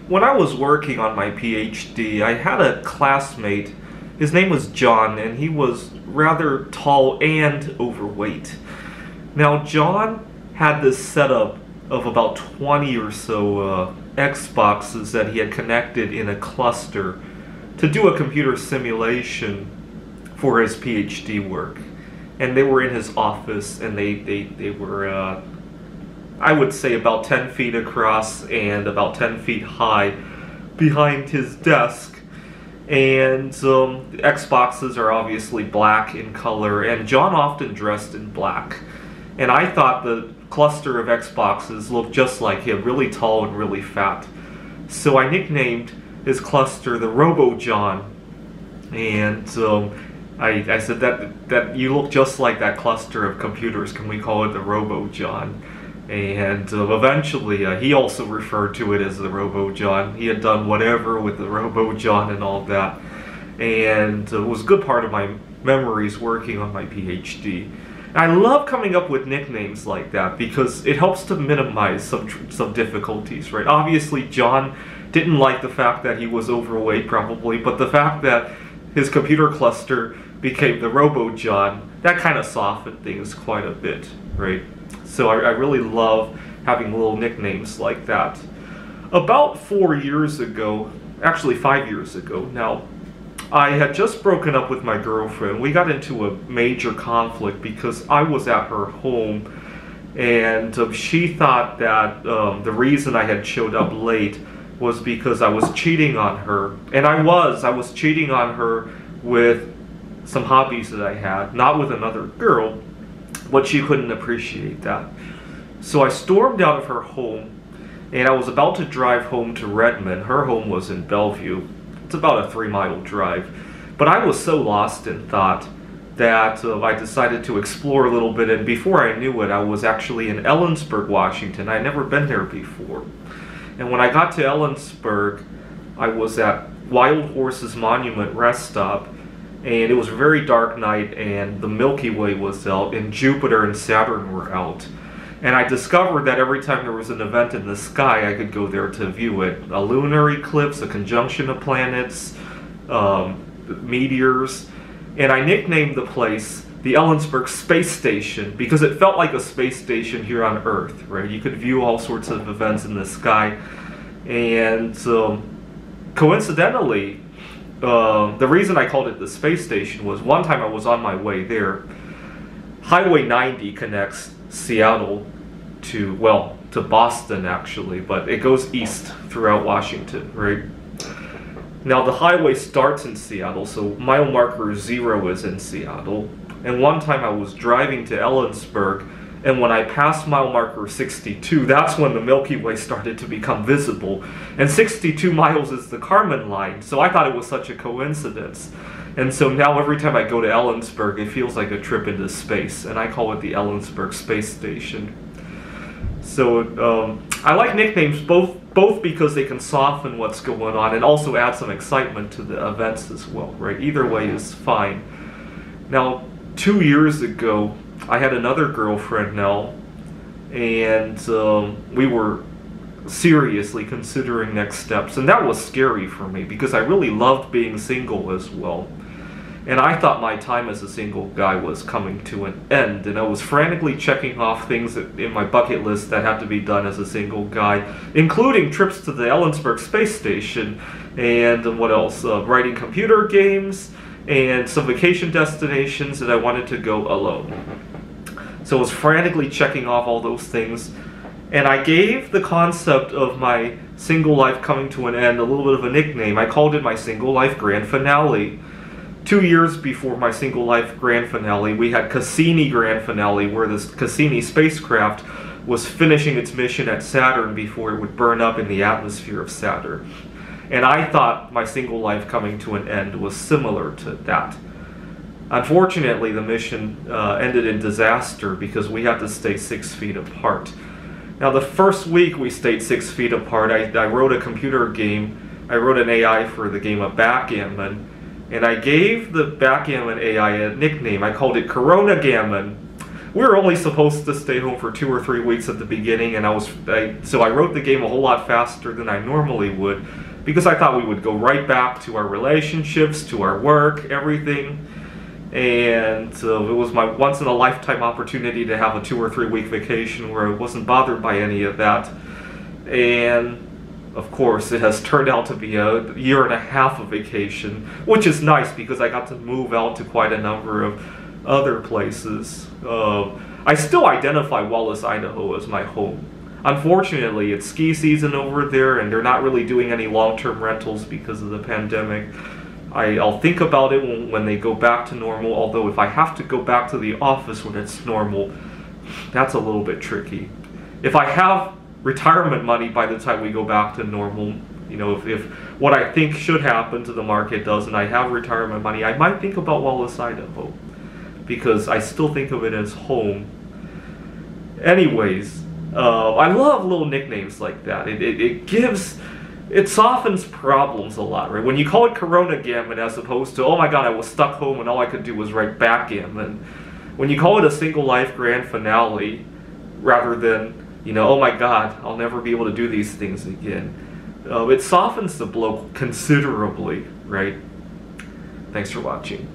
when I was working on my PhD, I had a classmate. His name was John, and he was rather tall and overweight. Now, John had this setup of about 20 or so Xboxes that he had connected in a cluster to do a computer simulation for his PhD work. And they were in his office, and they were, I would say, about 10 feet across and about 10 feet high behind his desk. And the Xboxes are obviously black in color, and John often dressed in black. And I thought the cluster of Xboxes looked just like him, really tall and really fat. So I nicknamed his cluster the RoboJon. And I said that you look just like that cluster of computers. Can we call it the RoboJon? And eventually he also referred to it as the RoboJon. He had done whatever with the RoboJon and all that. And it was a good part of my memories working on my PhD. I love coming up with nicknames like that because it helps to minimize some difficulties, right? Obviously, John didn't like the fact that he was overweight, probably, but the fact that his computer cluster became the RoboJon, that kind of softened things quite a bit, right? So I really love having little nicknames like that. About 4 years ago, actually 5 years ago now, I had just broken up with my girlfriend. We got into a major conflict because I was at her home, and she thought that the reason I had showed up late was because I was cheating on her. And I was cheating on her with some hobbies that I had, not with another girl, but she couldn't appreciate that. So I stormed out of her home, and I was about to drive home to Redmond. Her home was in Bellevue. It's about a 3-mile drive. But I was so lost in thought that I decided to explore a little bit, and before I knew it, I was actually in Ellensburg, Washington. I'd never been there before. And when I got to Ellensburg, I was at Wild Horses Monument Rest Stop, and it was a very dark night, and the Milky Way was out, and Jupiter and Saturn were out. And I discovered that every time there was an event in the sky, I could go there to view it. A lunar eclipse, a conjunction of planets, meteors. And I nicknamed the place the Ellensburg Space Station because it felt like a space station here on Earth, right? You could view all sorts of events in the sky. And coincidentally, the reason I called it the space station was one time I was on my way there. Highway 90 connects Seattle to Boston, actually, but it goes east throughout Washington, right? Now the highway starts in Seattle, so mile marker 0 is in Seattle. And one time I was driving to Ellensburg, and when I passed mile marker 62, that's when the Milky Way started to become visible. And 62 miles is the Kármán line, so I thought it was such a coincidence. And so now every time I go to Ellensburg, it feels like a trip into space, and I call it the Ellensburg Space Station. So I like nicknames both because they can soften what's going on and also add some excitement to the events as well, right? Either way is fine. Now, 2 years ago, I had another girlfriend now, and we were seriously considering next steps, and that was scary for me because I really loved being single as well. And I thought my time as a single guy was coming to an end, and I was frantically checking off things in my bucket list that had to be done as a single guy, including trips to the Ellensburg Space Station, and what else? Writing computer games, and some vacation destinations that I wanted to go alone. So I was frantically checking off all those things, and I gave the concept of my single life coming to an end a little bit of a nickname. I called it my single life grand finale. 2 years before my single life grand finale, we had Cassini grand finale, where this Cassini spacecraft was finishing its mission at Saturn before it would burn up in the atmosphere of Saturn. And I thought my single life coming to an end was similar to that. Unfortunately, the mission ended in disaster because we had to stay 6 feet apart. Now, the first week we stayed 6 feet apart, I wrote a computer game. I wrote an AI for the game of backgammon, and I gave the backgammon AI a nickname. I called it Corona Gammon we were only supposed to stay home for 2 or 3 weeks at the beginning, and so I wrote the game a whole lot faster than I normally would, because I thought we would go right back to our relationships, to our work, everything. And it was my once-in-a-lifetime opportunity to have a 2 or 3 week vacation where I wasn't bothered by any of that. And of course, it has turned out to be a 1.5 years of vacation, which is nice because I got to move out to quite a number of other places. I still identify Wallace, Idaho as my home. Unfortunately, it's ski season over there, and they're not really doing any long-term rentals because of the pandemic. I'll think about it when they go back to normal, although if I have to go back to the office when it's normal, that's a little bit tricky. If I have retirement money by the time we go back to normal, you know, if what I think should happen to the market does and I have retirement money, I might think about Wallace, Idaho, because I still think of it as home. Anyways, I love little nicknames like that. It softens problems a lot, right? When you call it Corona Gammon as opposed to, oh my god, I was stuck home and all I could do was write backgammon. When you call it a single life grand finale, rather than, you know, oh my god, I'll never be able to do these things again, it softens the blow considerably, right? Thanks for watching.